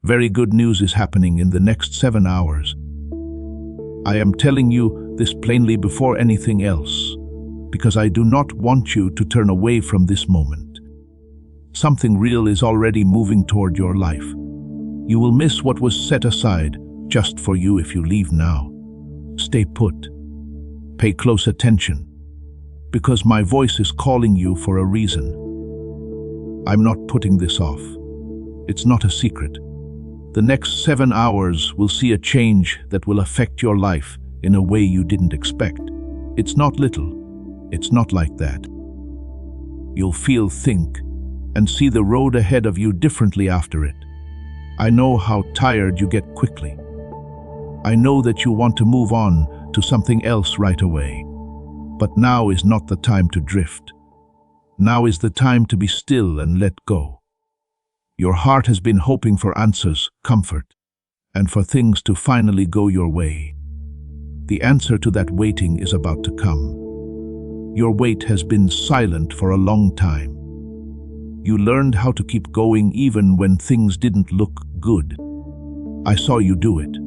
Very good news is happening in the next 7 hours. I am telling you this plainly before anything else, because I do not want you to turn away from this moment. Something real is already moving toward your life. You will miss what was set aside just for you if you leave now. Stay put. Pay close attention, because my voice is calling you for a reason. I'm not putting this off. It's not a secret. The next 7 hours will see a change that will affect your life in a way you didn't expect. It's not little. It's not like that. You'll feel, think, and see the road ahead of you differently after it. I know how tired you get quickly. I know that you want to move on to something else right away. But now is not the time to drift. Now is the time to be still and let go. Your heart has been hoping for answers, comfort, and for things to finally go your way. The answer to that waiting is about to come. Your wait has been silent for a long time. You learned how to keep going even when things didn't look good. I saw you do it.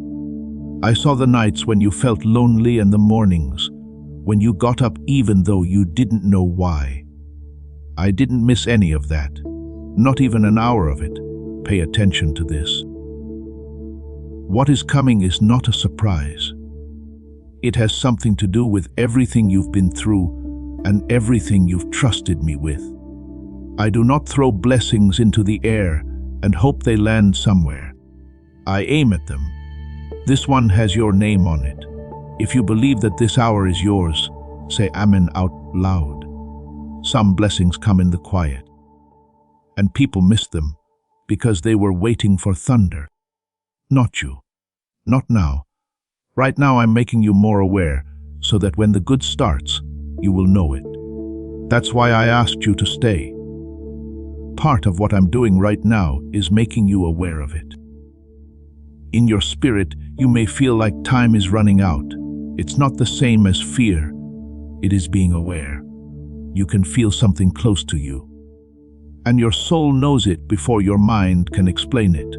I saw the nights when you felt lonely and the mornings when you got up even though you didn't know why. I didn't miss any of that. Not even an hour of it. Pay attention to this. What is coming is not a surprise. It has something to do with everything you've been through and everything you've trusted me with. I do not throw blessings into the air and hope they land somewhere. I aim at them. This one has your name on it. If you believe that this hour is yours, say Amen out loud. Some blessings come in the quiet, and people miss them because they were waiting for thunder. Not you. Not now. Right now I'm making you more aware so that when the good starts, you will know it. That's why I asked you to stay. Part of what I'm doing right now is making you aware of it. In your spirit, you may feel like time is running out. It's not the same as fear. It is being aware. You can feel something close to you, and your soul knows it before your mind can explain it.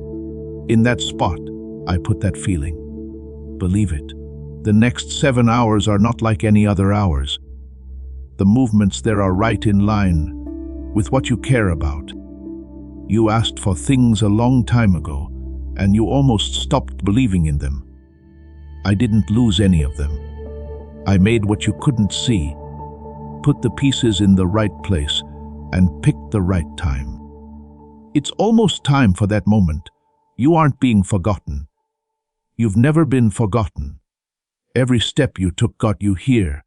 In that spot, I put that feeling. Believe it. The next 7 hours are not like any other hours. The movements there are right in line with what you care about. You asked for things a long time ago, and you almost stopped believing in them. I didn't lose any of them. I made what you couldn't see, put the pieces in the right place, and picked the right time. It's almost time for that moment. You aren't being forgotten. You've never been forgotten. Every step you took got you here,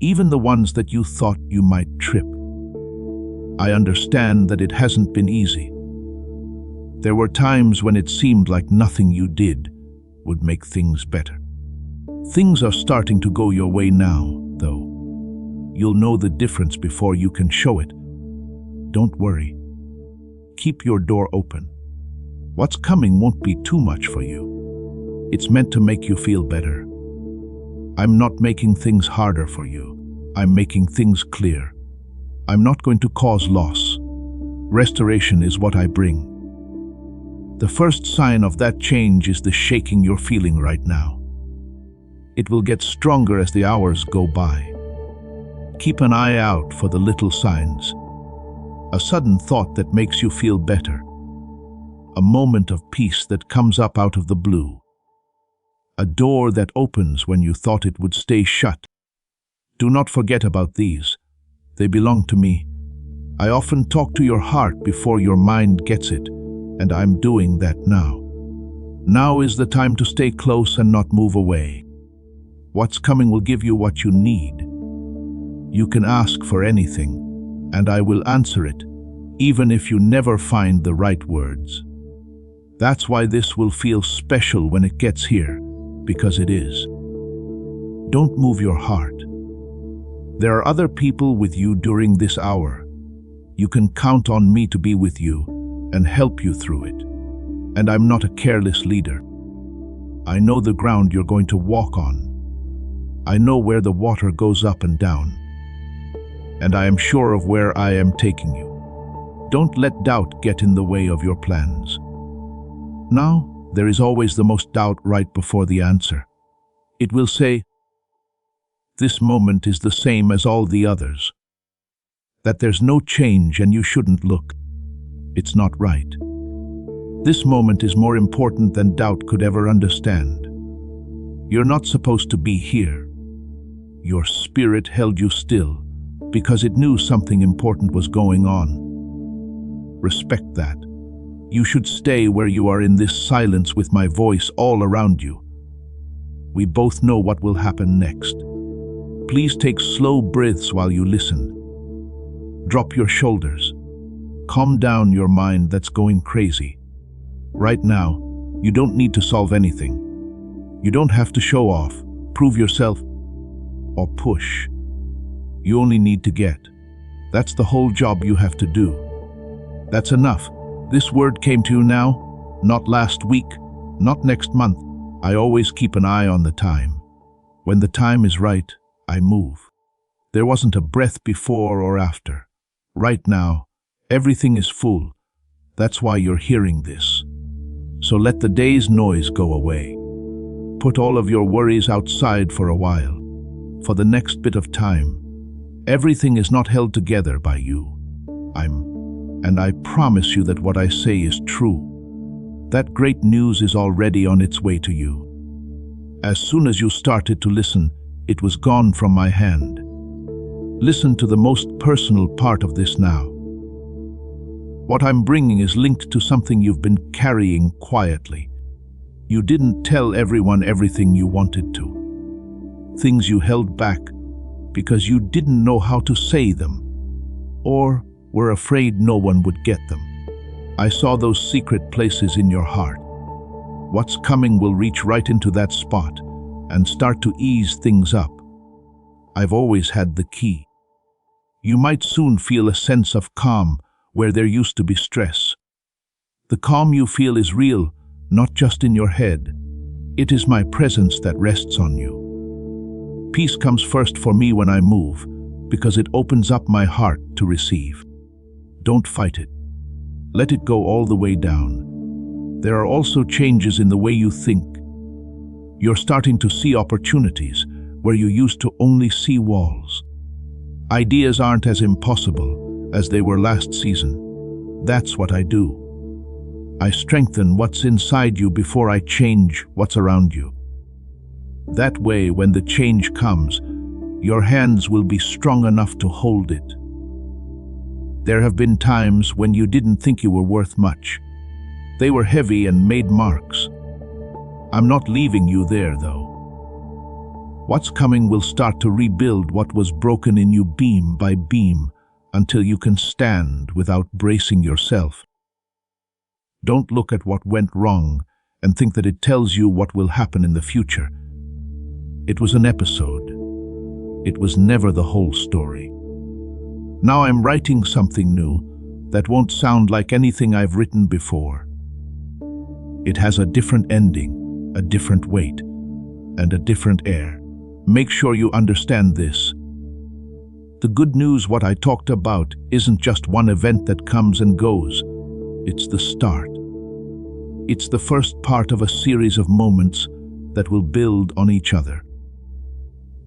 even the ones that you thought you might trip. I understand that it hasn't been easy. There were times when it seemed like nothing you did would make things better. Things are starting to go your way now, though. You'll know the difference before you can show it. Don't worry. Keep your door open. What's coming won't be too much for you. It's meant to make you feel better. I'm not making things harder for you. I'm making things clear. I'm not going to cause loss. Restoration is what I bring. The first sign of that change is the shaking you're feeling right now. It will get stronger as the hours go by. Keep an eye out for the little signs. A sudden thought that makes you feel better. A moment of peace that comes up out of the blue. A door that opens when you thought it would stay shut. Do not forget about these. They belong to me. I often talk to your heart before your mind gets it, and I'm doing that now. Now is the time to stay close and not move away. What's coming will give you what you need. You can ask for anything, and I will answer it, even if you never find the right words. That's why this will feel special when it gets here, because it is. Don't move your heart. There are other people with you during this hour. You can count on me to be with you and help you through it. And I'm not a careless leader. I know the ground you're going to walk on. I know where the water goes up and down. And I am sure of where I am taking you. Don't let doubt get in the way of your plans. Now, there is always the most doubt right before the answer. It will say, this moment is the same as all the others. That there's no change and you shouldn't look. It's not right. This moment is more important than doubt could ever understand. You're not supposed to be here. Your spirit held you still because it knew something important was going on. Respect that. You should stay where you are in this silence with my voice all around you. We both know what will happen next. Please take slow breaths while you listen. Drop your shoulders. Calm down your mind that's going crazy. Right now, you don't need to solve anything. You don't have to show off, prove yourself, or push. You only need to get. That's the whole job you have to do. That's enough. This word came to you now, not last week, not next month. I always keep an eye on the time. When the time is right, I move. There wasn't a breath before or after. Right now, everything is full. That's why you're hearing this. So let the day's noise go away. Put all of your worries outside for a while. For the next bit of time, everything is not held together by you. And I promise you that what I say is true. That great news is already on its way to you. As soon as you started to listen, it was gone from my hand. Listen to the most personal part of this now. What I'm bringing is linked to something you've been carrying quietly. You didn't tell everyone everything you wanted to. Things you held back because you didn't know how to say them, or were afraid no one would get them. I saw those secret places in your heart. What's coming will reach right into that spot and start to ease things up. I've always had the key. You might soon feel a sense of calm where there used to be stress. The calm you feel is real, not just in your head. It is my presence that rests on you. Peace comes first for me when I move, because it opens up my heart to receive. Don't fight it. Let it go all the way down. There are also changes in the way you think. You're starting to see opportunities where you used to only see walls. Ideas aren't as impossible as they were last season. That's what I do. I strengthen what's inside you before I change what's around you. That way, when the change comes, your hands will be strong enough to hold it. There have been times when you didn't think you were worth much. They were heavy and made marks. I'm not leaving you there, though. What's coming will start to rebuild what was broken in you beam by beam until you can stand without bracing yourself. Don't look at what went wrong and think that it tells you what will happen in the future. It was an episode. It was never the whole story. Now I'm writing something new that won't sound like anything I've written before. It has a different ending, a different weight, and a different air. Make sure you understand this. The good news, what I talked about, isn't just one event that comes and goes. It's the start. It's the first part of a series of moments that will build on each other.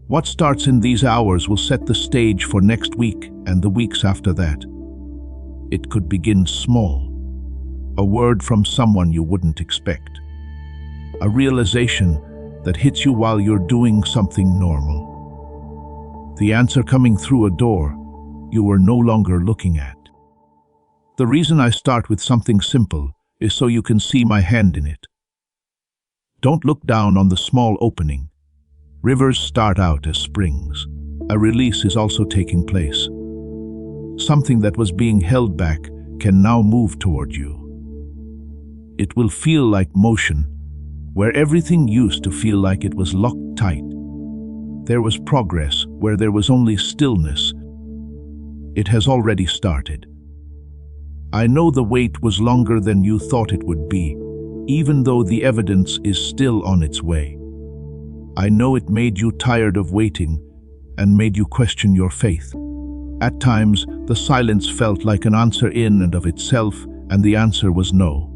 What starts in these hours will set the stage for next week and the weeks after that. It could begin small. A word from someone you wouldn't expect. A realization that hits you while you're doing something normal. The answer coming through a door you were no longer looking at. The reason I start with something simple is so you can see my hand in it. Don't look down on the small opening. Rivers start out as springs. A release is also taking place. Something that was being held back can now move toward you. It will feel like motion, where everything used to feel like it was locked tight. There was progress where there was only stillness. It has already started. I know the wait was longer than you thought it would be, even though the evidence is still on its way. I know it made you tired of waiting and made you question your faith. At times, the silence felt like an answer in and of itself, and the answer was no.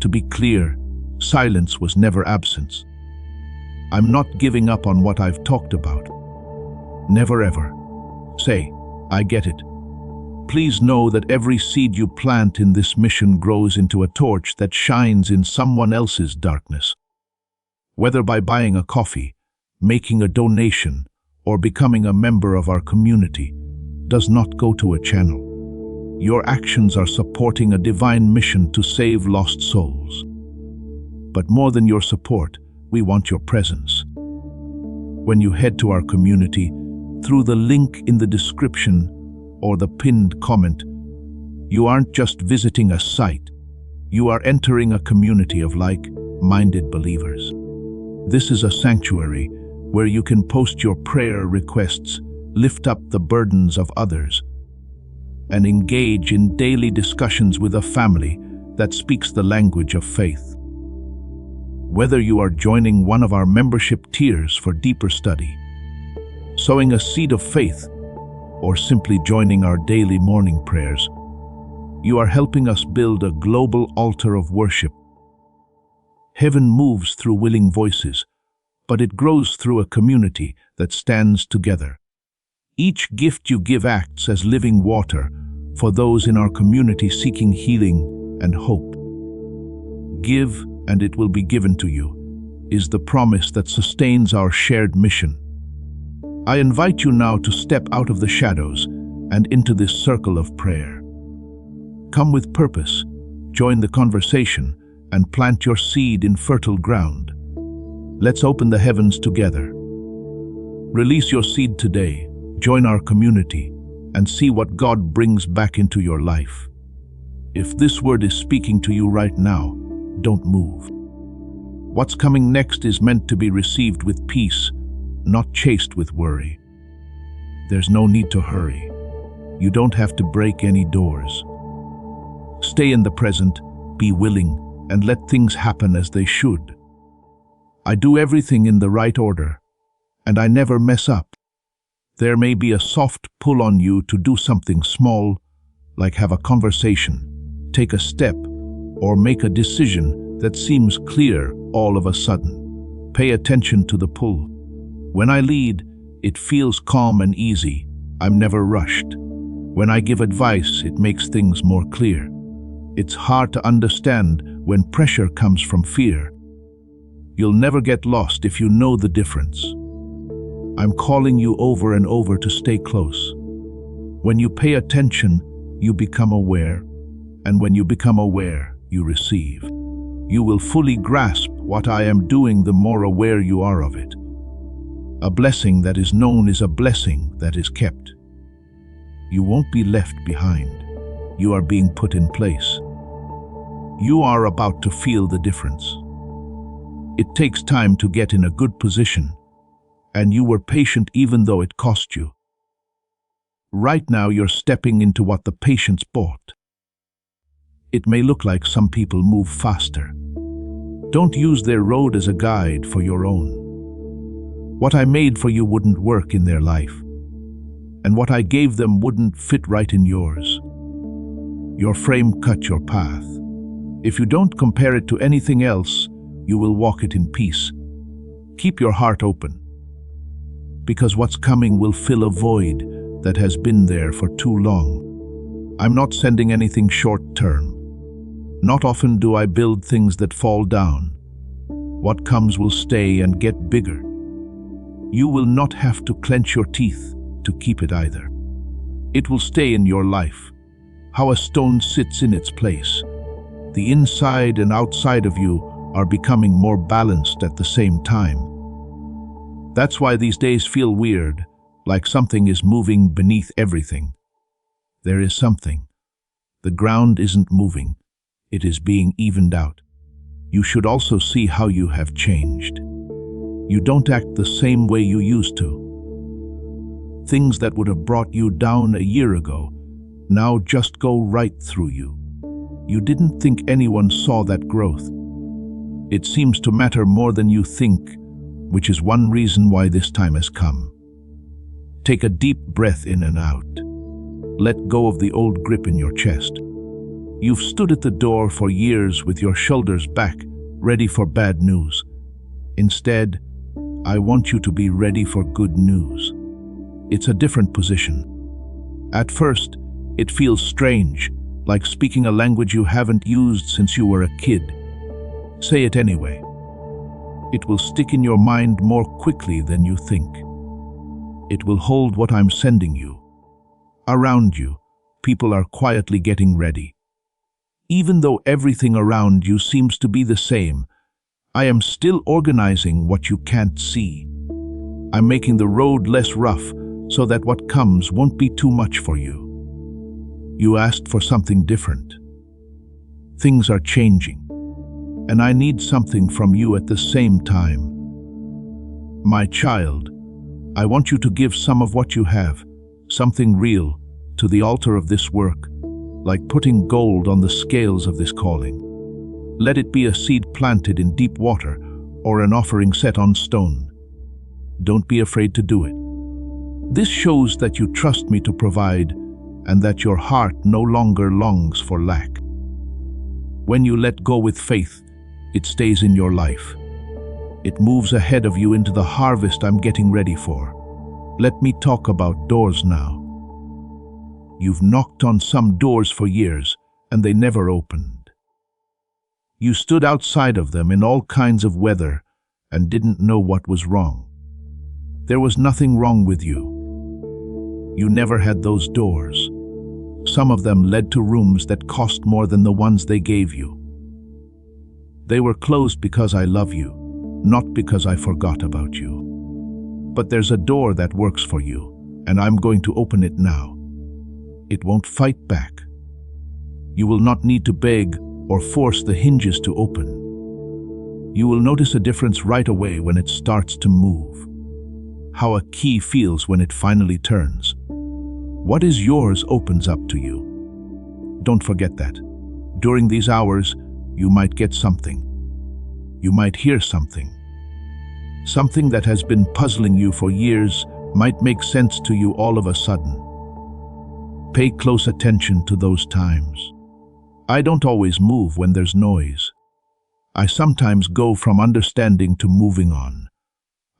To be clear, silence was never absence. I'm not giving up on what I've talked about. Never ever. Say, I get it. Please know that every seed you plant in this mission grows into a torch that shines in someone else's darkness. Whether by buying a coffee, making a donation, or becoming a member of our community, does not go to a channel. Your actions are supporting a divine mission to save lost souls. But more than your support, we want your presence. When you head to our community, through the link in the description or the pinned comment, you aren't just visiting a site, you are entering a community of like-minded believers. This is a sanctuary where you can post your prayer requests, lift up the burdens of others, and engage in daily discussions with a family that speaks the language of faith. Whether you are joining one of our membership tiers for deeper study, sowing a seed of faith, or simply joining our daily morning prayers, you are helping us build a global altar of worship. Heaven moves through willing voices, but it grows through a community that stands together. Each gift you give acts as living water for those in our community seeking healing and hope. Give, and it will be given to you, is the promise that sustains our shared mission. I invite you now to step out of the shadows and into this circle of prayer. Come with purpose, join the conversation, and plant your seed in fertile ground. Let's open the heavens together. Release your seed today, join our community, and see what God brings back into your life. If this word is speaking to you right now, don't move. What's coming next is meant to be received with peace, not chased with worry. There's no need to hurry. You don't have to break any doors. Stay in the present, be willing, and let things happen as they should. I do everything in the right order, and I never mess up. There may be a soft pull on you to do something small, like have a conversation, take a step, or make a decision that seems clear all of a sudden. Pay attention to the pull. When I lead, it feels calm and easy. I'm never rushed. When I give advice, it makes things more clear. It's hard to understand when pressure comes from fear. You'll never get lost if you know the difference. I'm calling you over and over to stay close. When you pay attention, you become aware, and when you become aware, you receive. You will fully grasp what I am doing the more aware you are of it. A blessing that is known is a blessing that is kept. You won't be left behind. You are being put in place. You are about to feel the difference. It takes time to get in a good position, and you were patient even though it cost you. Right now you're stepping into what the patience bought. It may look like some people move faster. Don't use their road as a guide for your own. What I made for you wouldn't work in their life, and what I gave them wouldn't fit right in yours. Your frame cut your path. If you don't compare it to anything else, you will walk it in peace. Keep your heart open, because what's coming will fill a void that has been there for too long. I'm not sending anything short-term. Not often do I build things that fall down. What comes will stay and get bigger. You will not have to clench your teeth to keep it either. It will stay in your life. How a stone sits in its place. The inside and outside of you are becoming more balanced at the same time. That's why these days feel weird, like something is moving beneath everything. There is something. The ground isn't moving. It is being evened out. You should also see how you have changed. You don't act the same way you used to. Things that would have brought you down a year ago now just go right through you. You didn't think anyone saw that growth. It seems to matter more than you think, which is one reason why this time has come. Take a deep breath in and out. Let go of the old grip in your chest. You've stood at the door for years with your shoulders back, ready for bad news. Instead, I want you to be ready for good news. It's a different position. At first, it feels strange, like speaking a language you haven't used since you were a kid. Say it anyway. It will stick in your mind more quickly than you think. It will hold what I'm sending you. Around you, people are quietly getting ready. Even though everything around you seems to be the same, I am still organizing what you can't see. I'm making the road less rough so that what comes won't be too much for you. You asked for something different. Things are changing, and I need something from you at the same time. My child, I want you to give some of what you have, something real, to the altar of this work, like putting gold on the scales of this calling. Let it be a seed planted in deep water or an offering set on stone. Don't be afraid to do it. This shows that you trust me to provide and that your heart no longer longs for lack. When you let go with faith, it stays in your life. It moves ahead of you into the harvest I'm getting ready for. Let me talk about doors now. You've knocked on some doors for years, and they never opened. You stood outside of them in all kinds of weather and didn't know what was wrong. There was nothing wrong with you. You never had those doors. Some of them led to rooms that cost more than the ones they gave you. They were closed because I love you, not because I forgot about you. But there's a door that works for you, and I'm going to open it now. It won't fight back. You will not need to beg or force the hinges to open. You will notice a difference right away when it starts to move. How a key feels when it finally turns. What is yours opens up to you. Don't forget that. During these hours, you might get something. You might hear something. Something that has been puzzling you for years might make sense to you all of a sudden. Pay close attention to those times. I don't always move when there's noise. I sometimes go from understanding to moving on.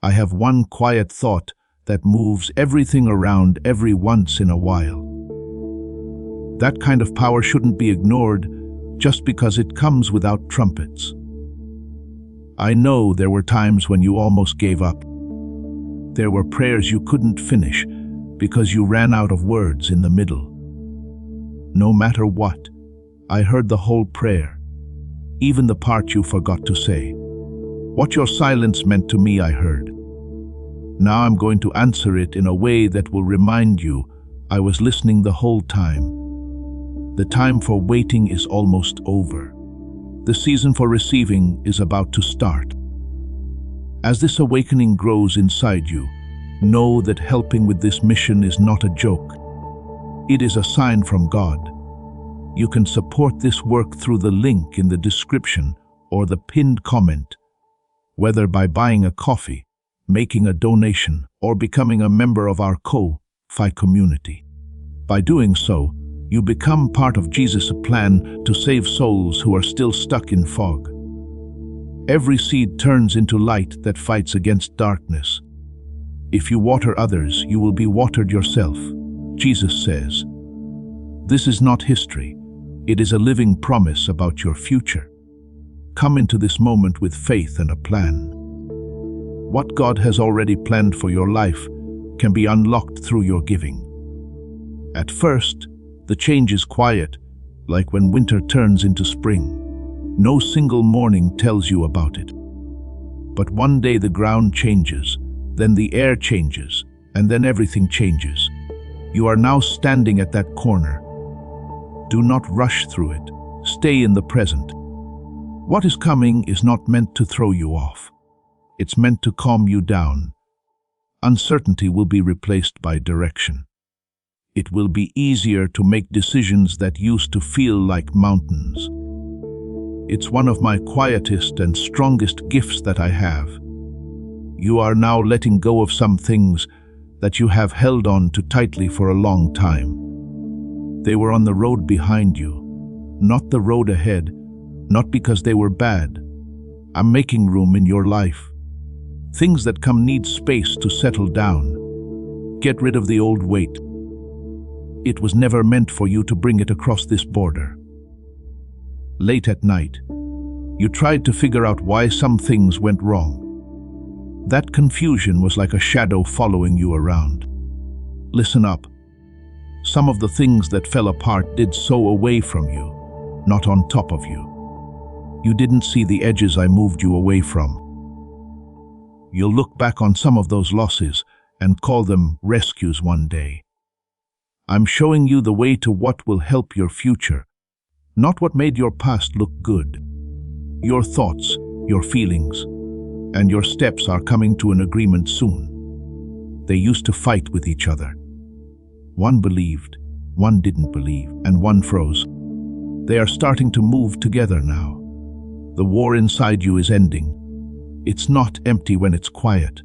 I have one quiet thought that moves everything around every once in a while. That kind of power shouldn't be ignored just because it comes without trumpets. I know there were times when you almost gave up. There were prayers you couldn't finish because you ran out of words in the middle. No matter what, I heard the whole prayer, even the part you forgot to say. What your silence meant to me, I heard. Now I'm going to answer it in a way that will remind you I was listening the whole time. The time for waiting is almost over. The season for receiving is about to start. As this awakening grows inside you, know that helping with this mission is not a joke. It is a sign from God. You can support this work through the link in the description or the pinned comment, whether by buying a coffee, making a donation, or becoming a member of our Ko-Fi community. By doing so, you become part of Jesus' plan to save souls who are still stuck in fog. Every seed turns into light that fights against darkness. If you water others, you will be watered yourself, Jesus says. This is not history. It is a living promise about your future. Come into this moment with faith and a plan. What God has already planned for your life can be unlocked through your giving. At first, the change is quiet, like when winter turns into spring. No single morning tells you about it. But one day the ground changes, then the air changes, and then everything changes. You are now standing at that corner. Do not rush through it. Stay in the present. What is coming is not meant to throw you off. It's meant to calm you down. Uncertainty will be replaced by direction. It will be easier to make decisions that used to feel like mountains. It's one of my quietest and strongest gifts that I have. You are now letting go of some things that you have held on to tightly for a long time. They were on the road behind you, not the road ahead, not because they were bad. I'm making room in your life. Things that come need space to settle down. Get rid of the old weight. It was never meant for you to bring it across this border. Late at night, you tried to figure out why some things went wrong. That confusion was like a shadow following you around. Listen up. Some of the things that fell apart did so away from you, not on top of you. You didn't see the edges I moved you away from. You'll look back on some of those losses and call them rescues one day. I'm showing you the way to what will help your future, not what made your past look good. Your thoughts, your feelings, and your steps are coming to an agreement soon. They used to fight with each other. One believed, one didn't believe, and one froze. They are starting to move together now. The war inside you is ending. It's not empty when it's quiet.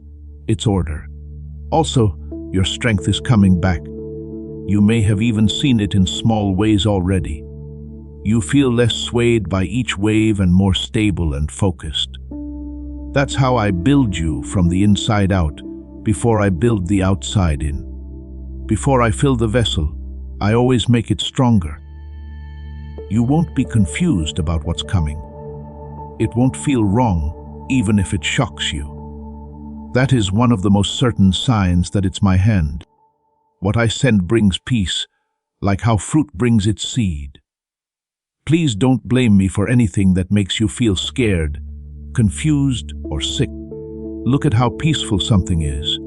It's order. Also, your strength is coming back. You may have even seen it in small ways already. You feel less swayed by each wave and more stable and focused. That's how I build you from the inside out, before I build the outside in. Before I fill the vessel, I always make it stronger. You won't be confused about what's coming. It won't feel wrong, even if it shocks you. That is one of the most certain signs that it's my hand. What I send brings peace, like how fruit brings its seed. Please don't blame me for anything that makes you feel scared, confused, or sick. Look at how peaceful something is.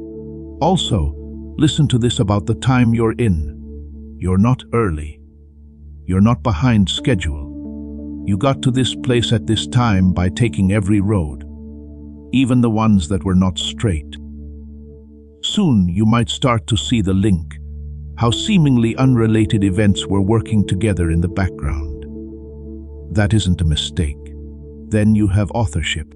Also, listen to this about the time you're in. You're not early. You're not behind schedule. You got to this place at this time by taking every road, even the ones that were not straight. Soon you might start to see the link, how seemingly unrelated events were working together in the background. That isn't a mistake. Then you have authorship.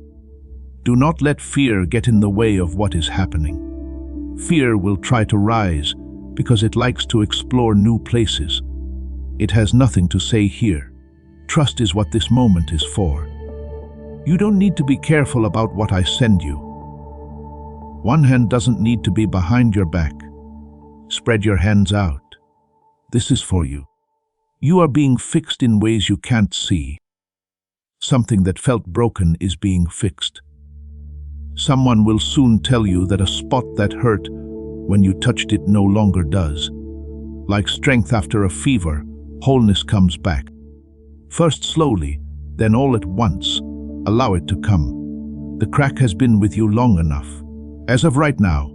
Do not let fear get in the way of what is happening. Fear will try to rise because it likes to explore new places. It has nothing to say here. Trust is what this moment is for. You don't need to be careful about what I send you. One hand doesn't need to be behind your back. Spread your hands out. This is for you. You are being fixed in ways you can't see. Something that felt broken is being fixed. Someone will soon tell you that a spot that hurt when you touched it no longer does. Like strength after a fever, wholeness comes back. First slowly, then all at once. Allow it to come. The crack has been with you long enough. As of right now,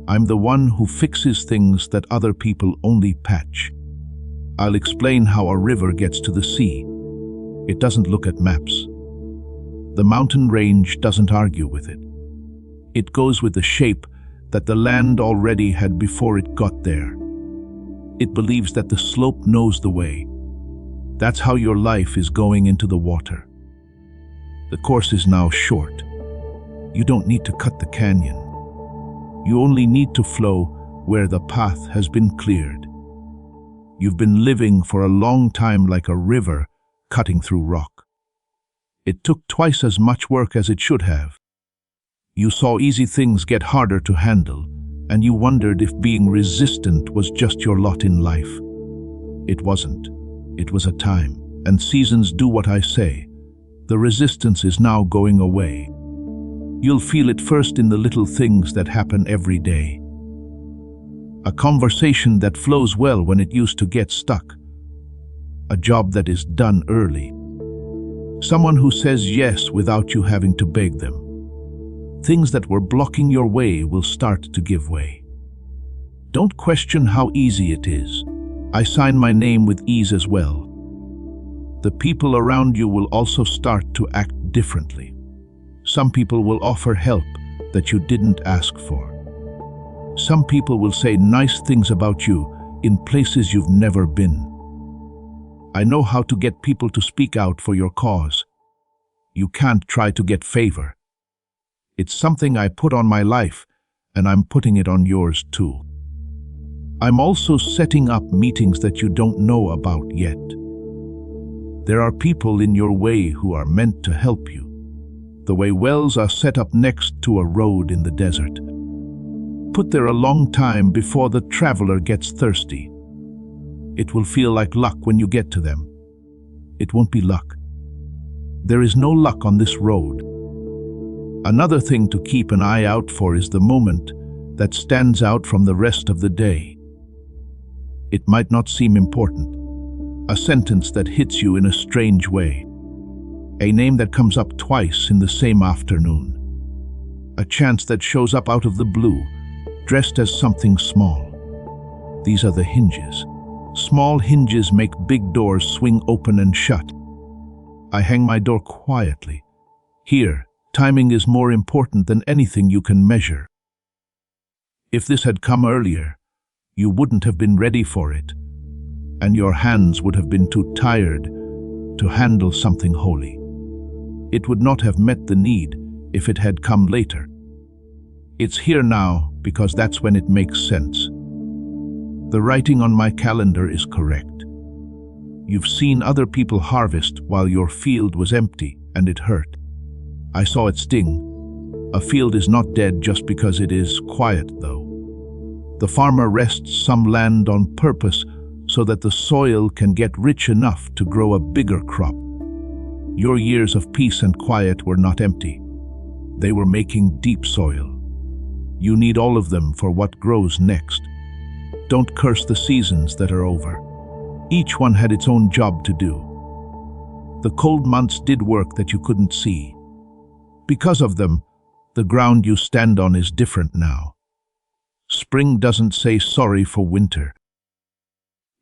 I'm the one who fixes things that other people only patch. I'll explain how a river gets to the sea. It doesn't look at maps. The mountain range doesn't argue with it. It goes with the shape that the land already had before it got there. It believes that the slope knows the way. That's how your life is going into the water. The course is now short. You don't need to cut the canyon. You only need to flow where the path has been cleared. You've been living for a long time like a river cutting through rock. It took twice as much work as it should have. You saw easy things get harder to handle, and you wondered if being resistant was just your lot in life. It wasn't. It was a time, and seasons do what I say. The resistance is now going away. You'll feel it first in the little things that happen every day. A conversation that flows well when it used to get stuck. A job that is done early. Someone who says yes without you having to beg them. Things that were blocking your way will start to give way. Don't question how easy it is. I sign my name with ease as well. The people around you will also start to act differently. Some people will offer help that you didn't ask for. Some people will say nice things about you in places you've never been. I know how to get people to speak out for your cause. You can't try to get favor. It's something I put on my life, and I'm putting it on yours too. I'm also setting up meetings that you don't know about yet. There are people in your way who are meant to help you. The way wells are set up next to a road in the desert. Put there a long time before the traveler gets thirsty. It will feel like luck when you get to them. It won't be luck. There is no luck on this road. Another thing to keep an eye out for is the moment that stands out from the rest of the day. It might not seem important. A sentence that hits you in a strange way. A name that comes up twice in the same afternoon. A chance that shows up out of the blue, dressed as something small. These are the hinges. Small hinges make big doors swing open and shut. I hang my door quietly. Here, timing is more important than anything you can measure. If this had come earlier, you wouldn't have been ready for it, and your hands would have been too tired to handle something holy. It would not have met the need if it had come later. It's here now because that's when it makes sense. The writing on my calendar is correct. You've seen other people harvest while your field was empty, and it hurt. I saw it sting. A field is not dead just because it is quiet, though. The farmer rests some land on purpose so that the soil can get rich enough to grow a bigger crop. Your years of peace and quiet were not empty. They were making deep soil. You need all of them for what grows next. Don't curse the seasons that are over. Each one had its own job to do. The cold months did work that you couldn't see. Because of them, the ground you stand on is different now. Spring doesn't say sorry for winter.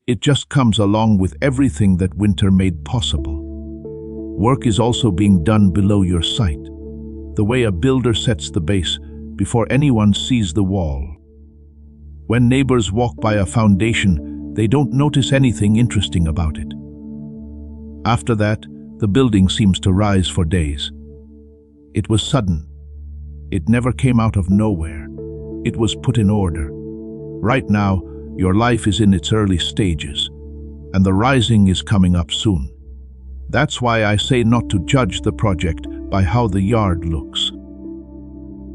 It just comes along with everything that winter made possible. Work is also being done below your sight, the way a builder sets the base before anyone sees the wall. When neighbors walk by a foundation, they don't notice anything interesting about it. After that, the building seems to rise for days. It was sudden. It never came out of nowhere. It was put in order. Right now, your life is in its early stages, and the rising is coming up soon. That's why I say not to judge the project by how the yard looks.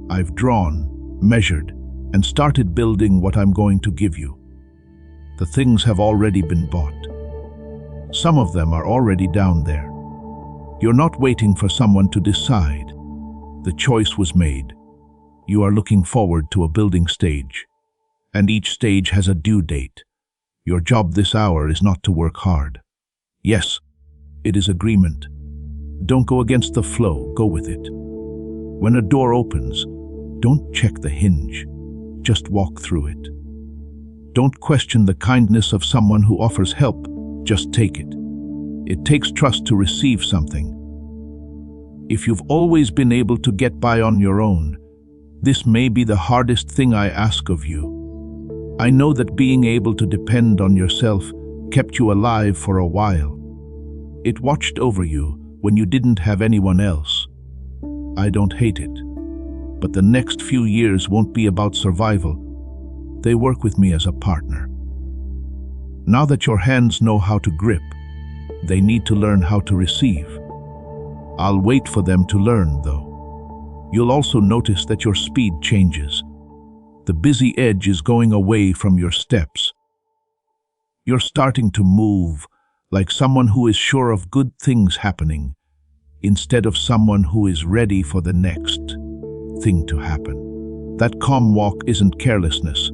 I've drawn, measured, and started building what I'm going to give you. The things have already been bought. Some of them are already down there. You're not waiting for someone to decide. The choice was made. You are looking forward to a building stage, and each stage has a due date. Your job this hour is not to work hard. Yes, it is agreement. Don't go against the flow, go with it. When a door opens, don't check the hinge, just walk through it. Don't question the kindness of someone who offers help, just take it. It takes trust to receive something. If you've always been able to get by on your own, this may be the hardest thing I ask of you. I know that being able to depend on yourself kept you alive for a while. It watched over you when you didn't have anyone else. I don't hate it, but the next few years won't be about survival. They work with me as a partner. Now that your hands know how to grip, they need to learn how to receive. I'll wait for them to learn, though. You'll also notice that your speed changes. The busy edge is going away from your steps. You're starting to move like someone who is sure of good things happening, instead of someone who is ready for the next thing to happen. That calm walk isn't carelessness.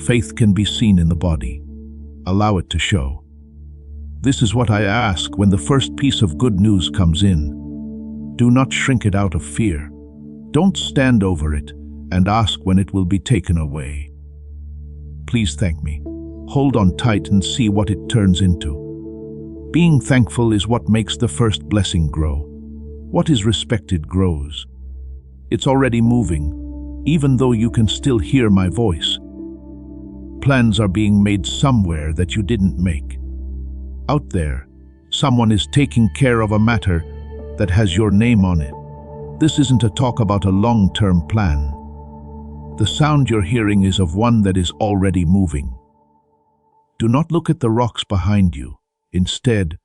Faith can be seen in the body. Allow it to show. This is what I ask when the first piece of good news comes in. Do not shrink it out of fear. Don't stand over it and ask when it will be taken away. Please thank me. Hold on tight and see what it turns into. Being thankful is what makes the first blessing grow. What is respected grows. It's already moving, even though you can still hear my voice. Plans are being made somewhere that you didn't make. Out there, someone is taking care of a matter that has your name on it. This isn't a talk about a long-term plan. The sound you're hearing is of one that is already moving. Do not look at the rocks behind you. Instead,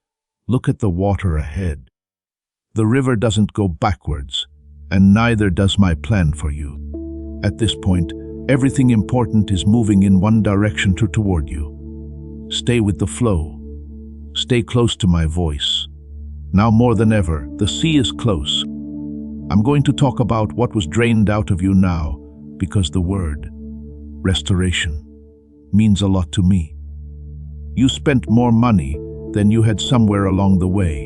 Look at the water ahead. The river doesn't go backwards, and neither does my plan for you. At this point, everything important is moving in one direction toward you. Stay with the flow. Stay close to my voice. Now more than ever, the sea is close. I'm going to talk about what was drained out of you now, because the word restoration means a lot to me. You spent more money than you had somewhere along the way.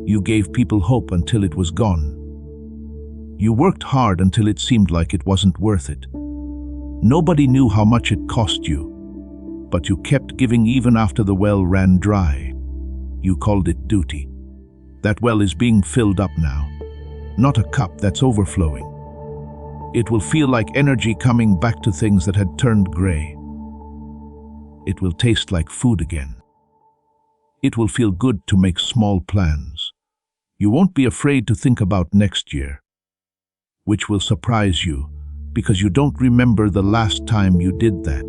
You gave people hope until it was gone. You worked hard until it seemed like it wasn't worth it. Nobody knew how much it cost you, but you kept giving even after the well ran dry. You called it duty. That well is being filled up now, not a cup that's overflowing. It will feel like energy coming back to things that had turned gray. It will taste like food again. It will feel good to make small plans. You won't be afraid to think about next year, which will surprise you because you don't remember the last time you did that.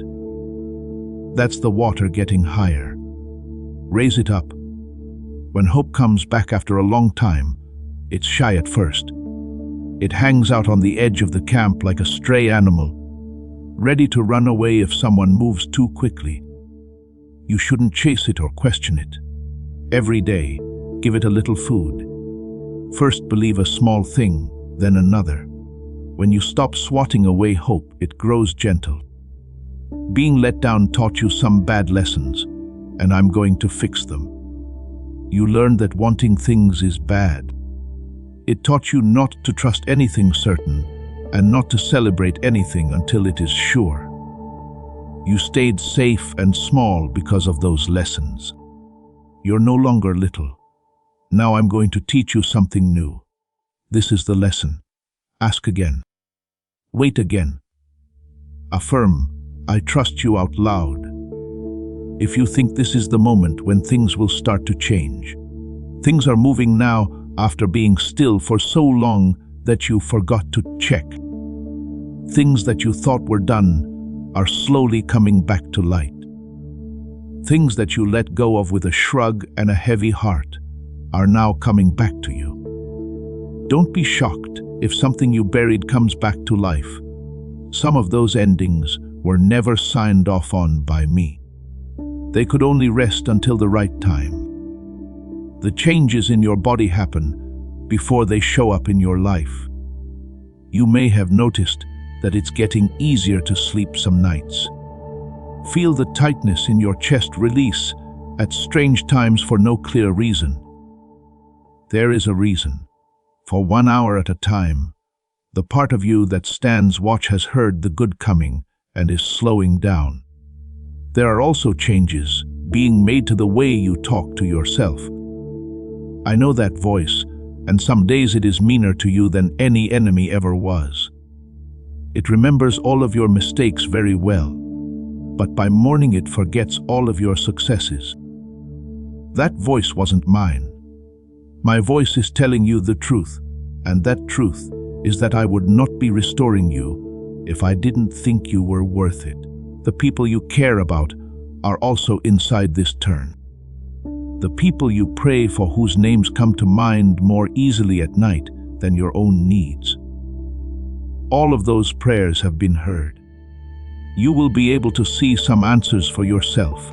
That's the water getting higher. Raise it up. When hope comes back after a long time, it's shy at first. It hangs out on the edge of the camp like a stray animal, ready to run away if someone moves too quickly. You shouldn't chase it or question it. Every day, give it a little food. First believe a small thing, then another. When you stop swatting away hope, it grows gentle. Being let down taught you some bad lessons, and I'm going to fix them. You learned that wanting things is bad. It taught you not to trust anything certain and not to celebrate anything until it is sure. You stayed safe and small because of those lessons. You're no longer little. Now I'm going to teach you something new. This is the lesson. Ask again. Wait again. Affirm, I trust you out loud. If you think this is the moment when things will start to change. Things are moving now after being still for so long that you forgot to check. Things that you thought were done are slowly coming back to light. Things that you let go of with a shrug and a heavy heart are now coming back to you. Don't be shocked if something you buried comes back to life. Some of those endings were never signed off on by me. They could only rest until the right time. The changes in your body happen before they show up in your life. You may have noticed that it's getting easier to sleep some nights. Feel the tightness in your chest release at strange times for no clear reason. There is a reason. For 1 hour at a time, the part of you that stands watch has heard the good coming and is slowing down. There are also changes being made to the way you talk to yourself. I know that voice, and some days it is meaner to you than any enemy ever was. It remembers all of your mistakes very well, but by morning it forgets all of your successes. That voice wasn't mine. My voice is telling you the truth, and that truth is that I would not be restoring you if I didn't think you were worth it. The people you care about are also inside this turn. The people you pray for, whose names come to mind more easily at night than your own needs. All of those prayers have been heard. You will be able to see some answers for yourself.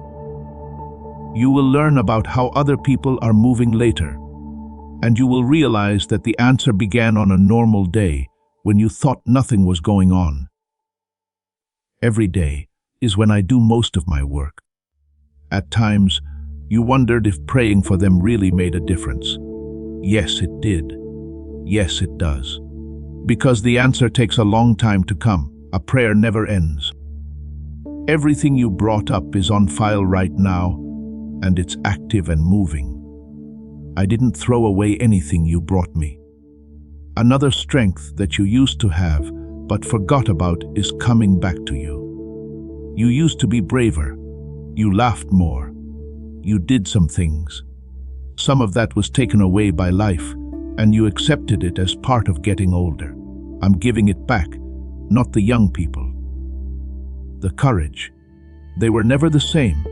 You will learn about how other people are moving later, and you will realize that the answer began on a normal day when you thought nothing was going on. Every day is when I do most of my work. At times, you wondered if praying for them really made a difference. Yes, it did. Yes, it does. Because the answer takes a long time to come. A prayer never ends. Everything you brought up is on file right now, and it's active and moving. I didn't throw away anything you brought me. Another strength that you used to have but forgot about is coming back to you. You used to be braver. You laughed more. You did some things. Some of that was taken away by life, and you accepted it as part of getting older. I'm giving it back, not the young people. The courage. They were never the same.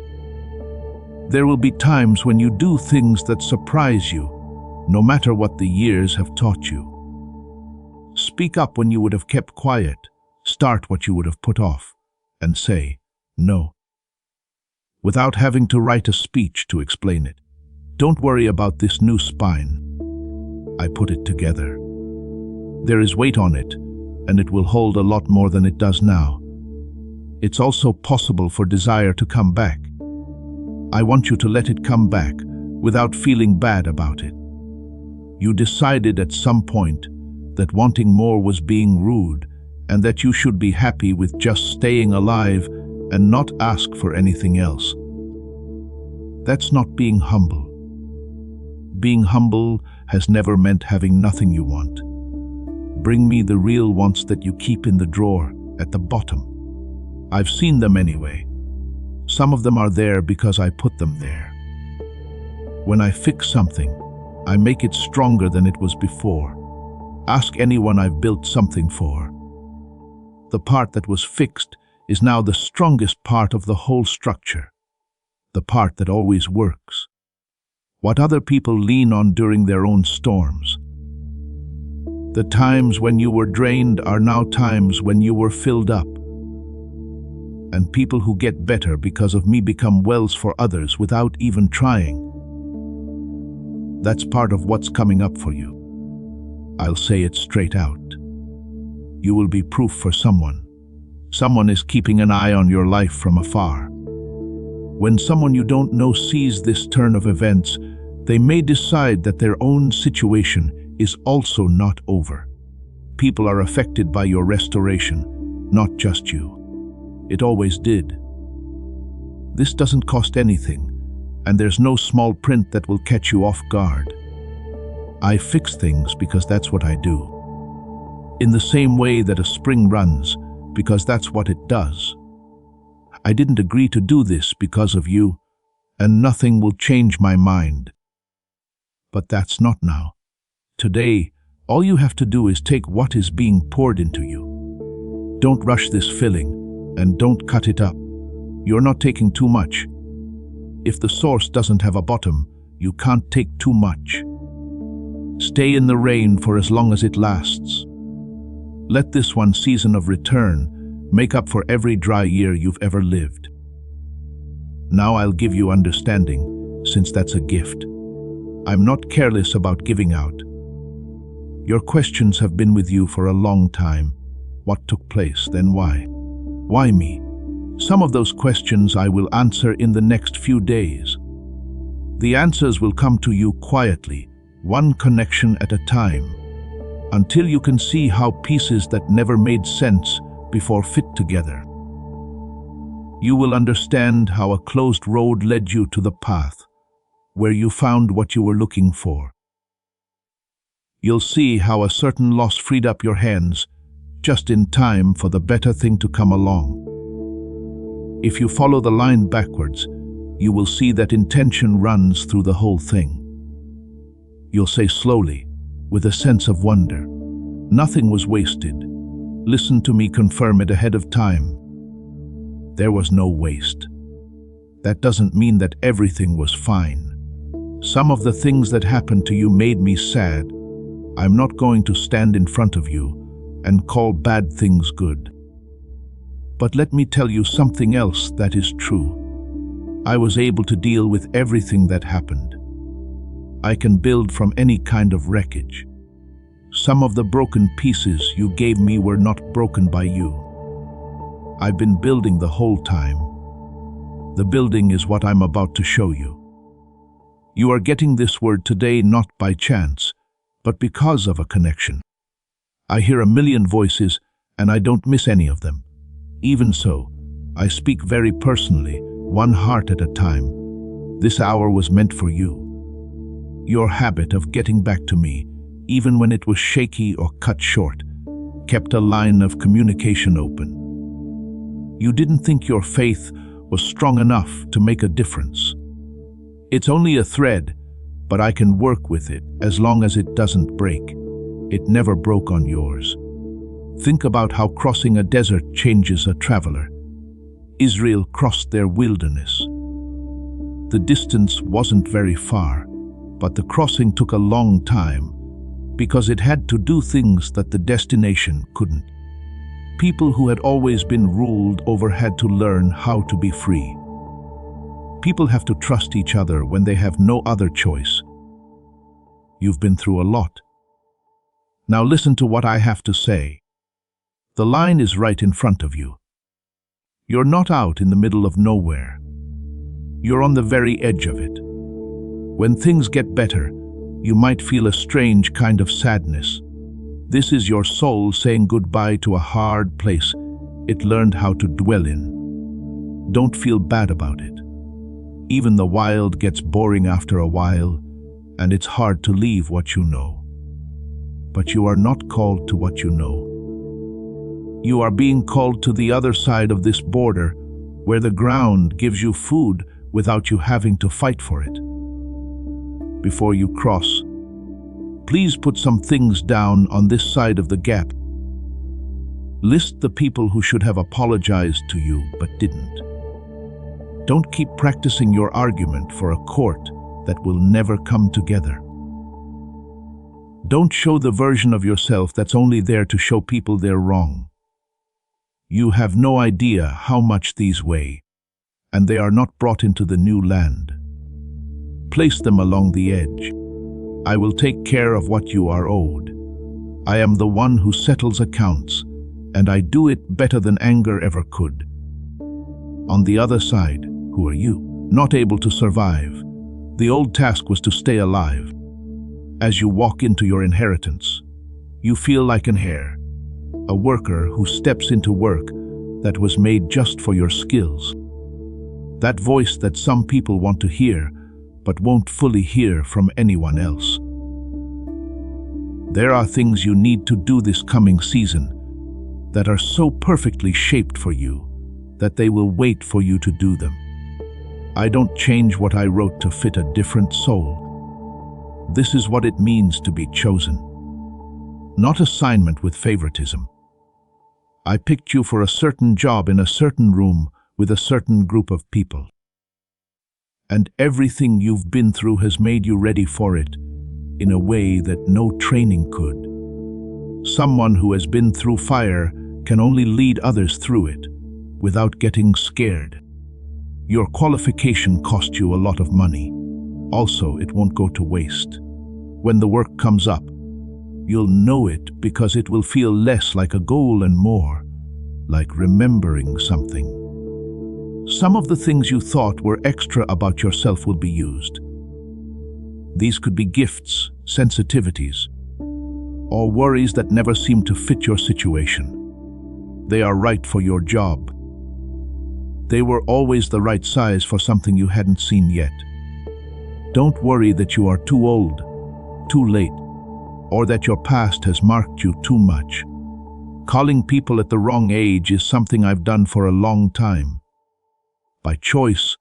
There will be times when you do things that surprise you, no matter what the years have taught you. Speak up when you would have kept quiet, start what you would have put off, and say no, without having to write a speech to explain it. Don't worry about this new spine. I put it together. There is weight on it, and it will hold a lot more than it does now. It's also possible for desire to come back. I want you to let it come back without feeling bad about it. You decided at some point that wanting more was being rude and that you should be happy with just staying alive and not ask for anything else. That's not being humble. Being humble has never meant having nothing you want. Bring me the real wants that you keep in the drawer at the bottom. I've seen them anyway. Some of them are there because I put them there. When I fix something, I make it stronger than it was before. Ask anyone I've built something for. The part that was fixed is now the strongest part of the whole structure, the part that always works. What other people lean on during their own storms. The times when you were drained are now times when you were filled up. And people who get better because of me become wells for others without even trying. That's part of what's coming up for you. I'll say it straight out. You will be proof for someone. Someone is keeping an eye on your life from afar. When someone you don't know sees this turn of events, they may decide that their own situation is also not over. People are affected by your restoration, not just you. It always did. This doesn't cost anything, and there's no small print that will catch you off guard. I fix things because that's what I do. In the same way that a spring runs, because that's what it does. I didn't agree to do this because of you, and nothing will change my mind. But that's not now. Today, all you have to do is take what is being poured into you. Don't rush this filling, and don't cut it up. You're not taking too much. If the source doesn't have a bottom, you can't take too much. Stay in the rain for as long as it lasts. Let this one season of return make up for every dry year you've ever lived. Now I'll give you understanding, since that's a gift. I'm not careless about giving out. Your questions have been with you for a long time. What took place, then why? Why me? Some of those questions I will answer in the next few days. The answers will come to you quietly, one connection at a time, until you can see how pieces that never made sense before fit together. You will understand how a closed road led you to the path, where you found what you were looking for. You'll see how a certain loss freed up your hands, just in time for the better thing to come along. If you follow the line backwards, you will see that intention runs through the whole thing. You'll say slowly, with a sense of wonder, nothing was wasted. Listen to me confirm it ahead of time. There was no waste. That doesn't mean that everything was fine. Some of the things that happened to you made me sad. I'm not going to stand in front of you and call bad things good. But let me tell you something else that is true. I was able to deal with everything that happened. I can build from any kind of wreckage. Some of the broken pieces you gave me were not broken by you. I've been building the whole time. The building is what I'm about to show you. You are getting this word today not by chance, but because of a connection. I hear a million voices, and I don't miss any of them. Even so, I speak very personally, one heart at a time. This hour was meant for you. Your habit of getting back to me, even when it was shaky or cut short, kept a line of communication open. You didn't think your faith was strong enough to make a difference. It's only a thread, but I can work with it as long as it doesn't break. It never broke on yours. Think about how crossing a desert changes a traveler. Israel crossed their wilderness. The distance wasn't very far, but the crossing took a long time because it had to do things that the destination couldn't. People who had always been ruled over had to learn how to be free. People have to trust each other when they have no other choice. You've been through a lot. Now listen to what I have to say. The line is right in front of you. You're not out in the middle of nowhere. You're on the very edge of it. When things get better, you might feel a strange kind of sadness. This is your soul saying goodbye to a hard place it learned how to dwell in. Don't feel bad about it. Even the wild gets boring after a while, and it's hard to leave what you know. But you are not called to what you know. You are being called to the other side of this border, where the ground gives you food without you having to fight for it. Before you cross, please put some things down on this side of the gap. List the people who should have apologized to you but didn't. Don't keep practicing your argument for a court that will never come together. Don't show the version of yourself that's only there to show people they're wrong. You have no idea how much these weigh, and they are not brought into the new land. Place them along the edge. I will take care of what you are owed. I am the one who settles accounts, and I do it better than anger ever could. On the other side, who are you? Not able to survive. The old task was to stay alive. As you walk into your inheritance, you feel like an heir, a worker who steps into work that was made just for your skills. That voice that some people want to hear, but won't fully hear from anyone else. There are things you need to do this coming season that are so perfectly shaped for you that they will wait for you to do them. I don't change what I wrote to fit a different soul. This is what it means to be chosen. Not assignment with favoritism. I picked you for a certain job in a certain room with a certain group of people. And everything you've been through has made you ready for it in a way that no training could. Someone who has been through fire can only lead others through it without getting scared. Your qualification cost you a lot of money. Also, it won't go to waste. When the work comes up, you'll know it because it will feel less like a goal and more like remembering something. Some of the things you thought were extra about yourself will be used. These could be gifts, sensitivities, or worries that never seem to fit your situation. They are right for your job. They were always the right size for something you hadn't seen yet. Don't worry that you are too old, too late, or that your past has marked you too much. Calling people at the wrong age is something I've done for a long time. By choice.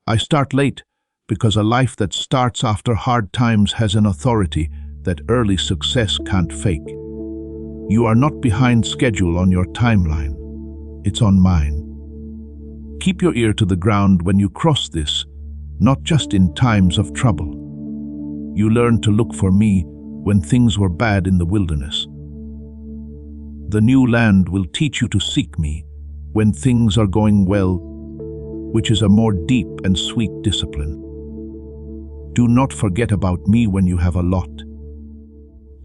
I start late because a life that starts after hard times has an authority that early success can't fake. You are not behind schedule on your timeline. It's on mine. Keep your ear to the ground when you cross this, not just in times of trouble. You learned to look for me when things were bad in the wilderness. The new land will teach you to seek me when things are going well, which is a more deep and sweet discipline. Do not forget about me when you have a lot.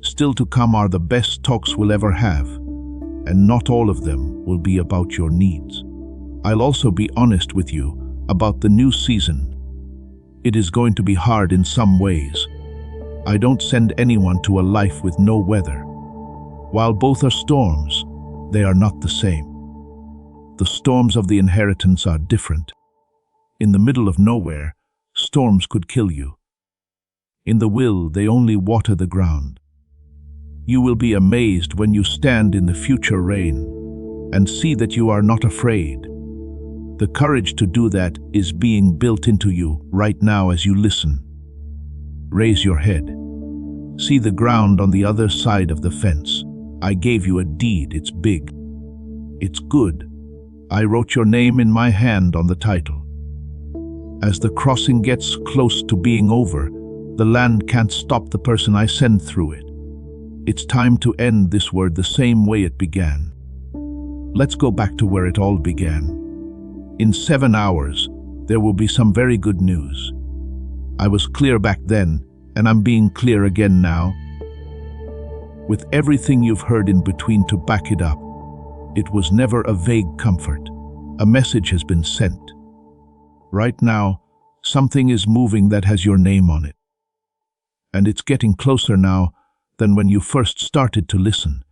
Still to come are the best talks we'll ever have, and not all of them will be about your needs. I'll also be honest with you about the new season. It is going to be hard in some ways. I don't send anyone to a life with no weather. While both are storms, they are not the same. The storms of the inheritance are different. In the middle of nowhere, storms could kill you. In the will, they only water the ground. You will be amazed when you stand in the future rain and see that you are not afraid. The courage to do that is being built into you right now as you listen. Raise your head. See the ground on the other side of the fence. I gave you a deed. It's big. It's good. I wrote your name in my hand on the title. As the crossing gets close to being over, the land can't stop the person I send through it. It's time to end this word the same way it began. Let's go back to where it all began. In 7 hours, there will be some very good news. I was clear back then, and I'm being clear again now. With everything you've heard in between to back it up, it was never a vague comfort. A message has been sent. Right now, something is moving that has your name on it. And it's getting closer now than when you first started to listen.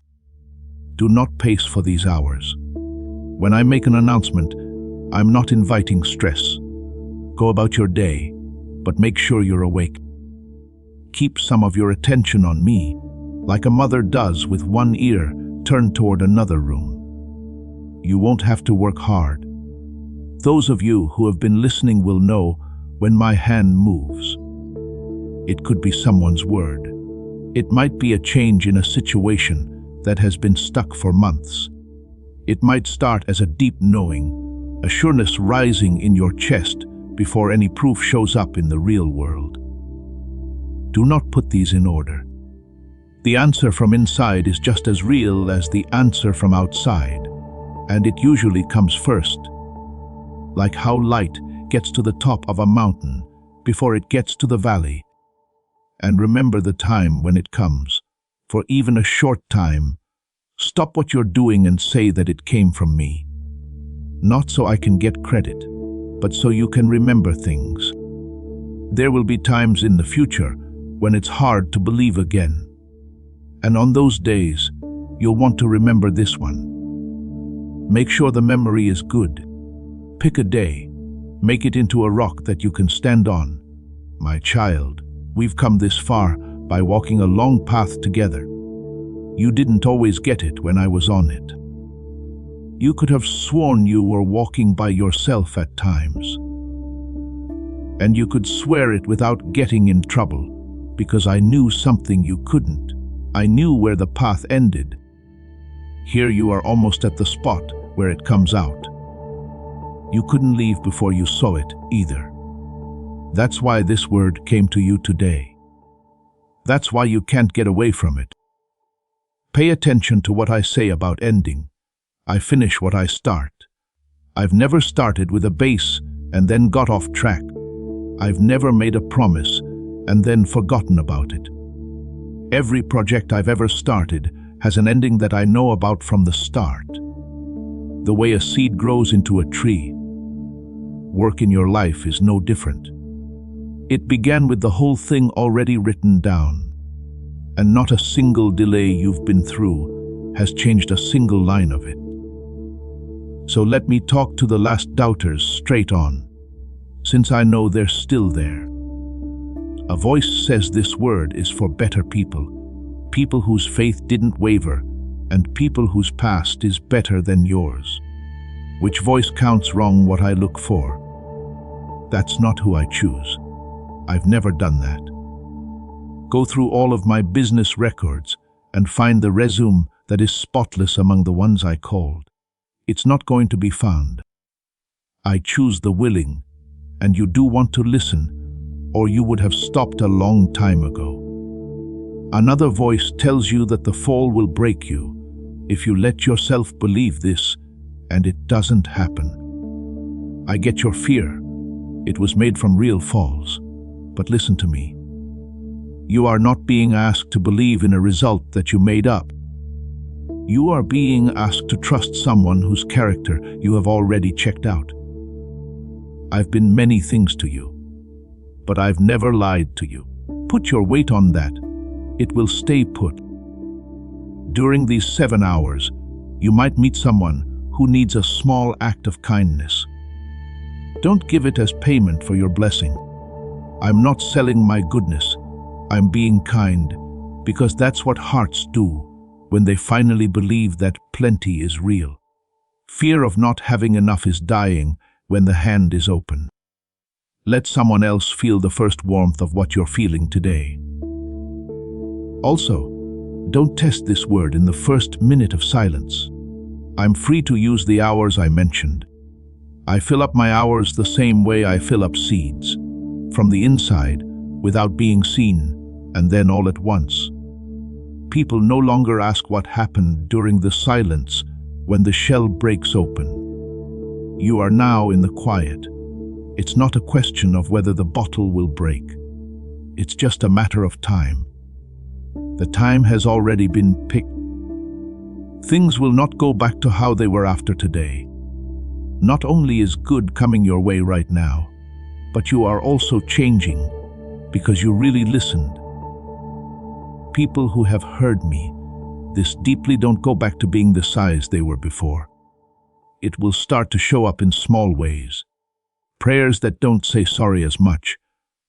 Do not pace for these hours. When I make an announcement, I'm not inviting stress. Go about your day, but make sure you're awake. Keep some of your attention on me, like a mother does with one ear turned toward another room. You won't have to work hard. Those of you who have been listening will know when my hand moves. It could be someone's word. It might be a change in a situation that has been stuck for months. It might start as a deep knowing, a sureness rising in your chest before any proof shows up in the real world. Do not put these in order. The answer from inside is just as real as the answer from outside, and it usually comes first. Like how light gets to the top of a mountain before it gets to the valley. And remember the time when it comes. For even a short time, stop what you're doing and say that it came from me. Not so I can get credit, but so you can remember things. There will be times in the future when it's hard to believe again. And on those days, you'll want to remember this one. Make sure the memory is good. Pick a day. Make it into a rock that you can stand on. My child, we've come this far by walking a long path together. You didn't always get it when I was on it. You could have sworn you were walking by yourself at times. And you could swear it without getting in trouble, because I knew something you couldn't. I knew where the path ended. Here you are almost at the spot where it comes out. You couldn't leave before you saw it either. That's why this word came to you today. That's why you can't get away from it. Pay attention to what I say about ending. I finish what I start. I've never started with a base and then got off track. I've never made a promise and then forgotten about it. Every project I've ever started has an ending that I know about from the start. The way a seed grows into a tree. Work in your life is no different. It began with the whole thing already written down, and not a single delay you've been through has changed a single line of it. So let me talk to the last doubters straight on, since I know they're still there. A voice says this word is for better people, people whose faith didn't waver, and people whose past is better than yours. Which voice counts wrong what I look for? That's not who I choose. I've never done that. Go through all of my business records and find the resume that is spotless among the ones I called. It's not going to be found. I choose the willing, and you do want to listen, or you would have stopped a long time ago. Another voice tells you that the fall will break you if you let yourself believe this, and it doesn't happen. I get your fear. It was made from real falls. But listen to me. You are not being asked to believe in a result that you made up. You are being asked to trust someone whose character you have already checked out. I've been many things to you, but I've never lied to you. Put your weight on that. It will stay put. During these 7 hours, you might meet someone who needs a small act of kindness. Don't give it as payment for your blessing. I'm not selling my goodness. I'm being kind, because that's what hearts do when they finally believe that plenty is real. Fear of not having enough is dying when the hand is open. Let someone else feel the first warmth of what you're feeling today. Also, don't test this word in the first minute of silence. I'm free to use the hours I mentioned. I fill up my hours the same way I fill up seeds, from the inside, without being seen, and then all at once. People no longer ask what happened during the silence when the shell breaks open. You are now in the quiet. It's not a question of whether the bottle will break. It's just a matter of time. The time has already been picked. Things will not go back to how they were after today. Not only is good coming your way right now, but you are also changing because you really listened. People who have heard me this deeply don't go back to being the size they were before. It will start to show up in small ways. Prayers that don't say sorry as much.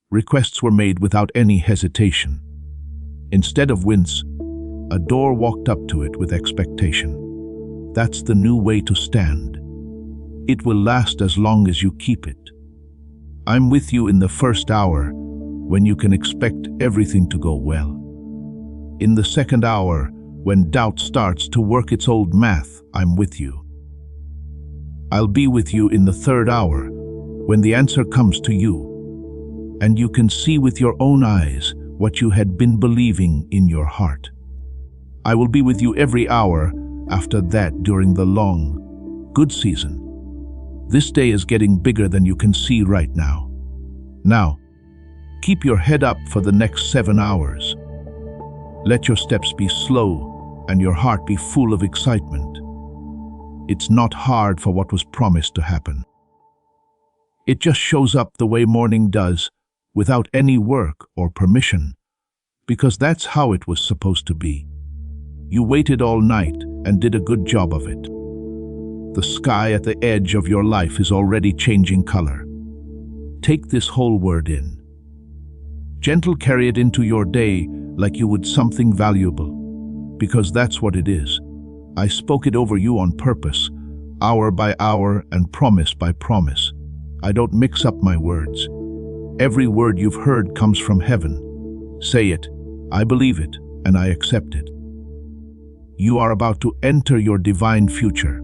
Requests were made without any hesitation. Instead of wince, a door walked up to it with expectation. That's the new way to stand. It will last as long as you keep it. I'm with you in the first hour, when you can expect everything to go well. In the second hour, when doubt starts to work its old math, I'm with you. I'll be with you in the third hour, when the answer comes to you, and you can see with your own eyes what you had been believing in your heart. I will be with you every hour after that during the long, good season. This day is getting bigger than you can see right now. Now, keep your head up for the next 7 hours. Let your steps be slow and your heart be full of excitement. It's not hard for what was promised to happen. It just shows up the way morning does, without any work or permission, because that's how it was supposed to be. You waited all night and did a good job of it. The sky at the edge of your life is already changing color. Take this whole word in. Gentle carry it into your day like you would something valuable, because that's what it is. I spoke it over you on purpose, hour by hour and promise by promise. I don't mix up my words. Every word you've heard comes from heaven. Say it, I believe it, and I accept it. You are about to enter your divine future,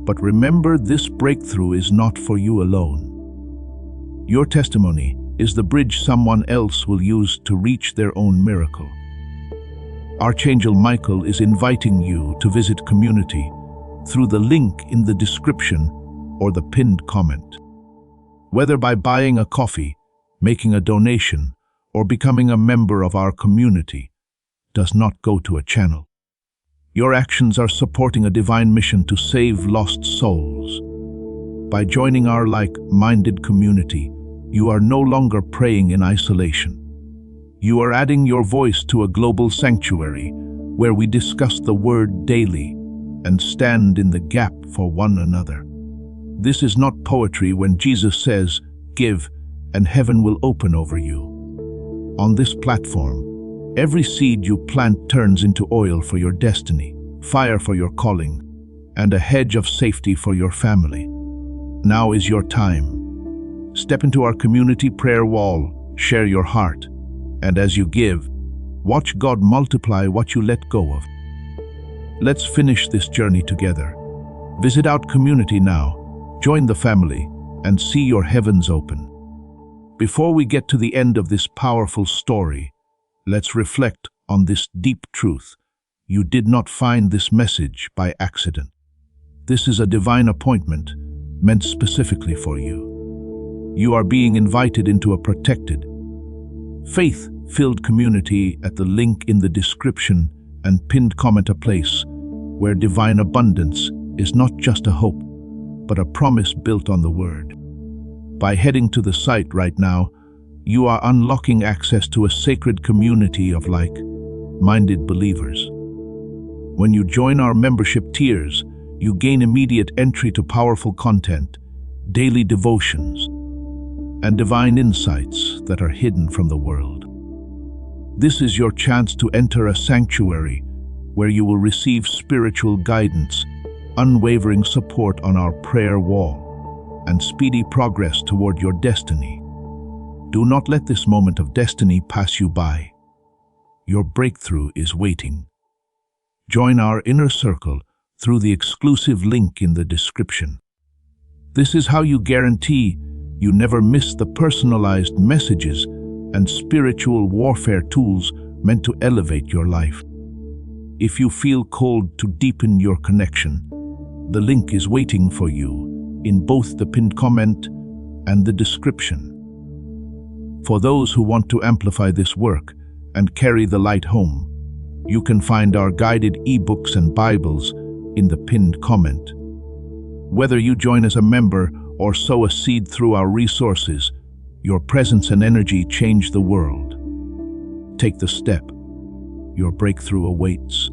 but remember, this breakthrough is not for you alone. Your testimony is the bridge someone else will use to reach their own miracle. Archangel Michael is inviting you to visit Community through the link in the description or the pinned comment. Whether by buying a coffee, making a donation, or becoming a member of our community, does not go to a channel. Your actions are supporting a divine mission to save lost souls. By joining our like-minded community, you are no longer praying in isolation. You are adding your voice to a global sanctuary where we discuss the word daily and stand in the gap for one another. This is not poetry when Jesus says, "Give, and heaven will open over you." On this platform, every seed you plant turns into oil for your destiny, fire for your calling, and a hedge of safety for your family. Now is your time. Step into our community prayer wall, share your heart, and as you give, watch God multiply what you let go of. Let's finish this journey together. Visit our community now, join the family, and see your heavens open. Before we get to the end of this powerful story, let's reflect on this deep truth. You did not find this message by accident. This is a divine appointment meant specifically for you. You are being invited into a protected, faith-filled community at the link in the description and pinned comment, a place where divine abundance is not just a hope, but a promise built on the Word. By heading to the site right now, you are unlocking access to a sacred community of like-minded believers. When you join our membership tiers, you gain immediate entry to powerful content, daily devotions, and divine insights that are hidden from the world. This is your chance to enter a sanctuary where you will receive spiritual guidance, unwavering support on our prayer wall, and speedy progress toward your destiny. Do not let this moment of destiny pass you by. Your breakthrough is waiting. Join our inner circle through the exclusive link in the description. This is how you guarantee you never miss the personalized messages and spiritual warfare tools meant to elevate your life. If you feel called to deepen your connection, the link is waiting for you in both the pinned comment and the description. For those who want to amplify this work and carry the light home, you can find our guided ebooks and Bibles in the pinned comment. Whether you join as a member or sow a seed through our resources, your presence and energy change the world. Take the step. Your breakthrough awaits.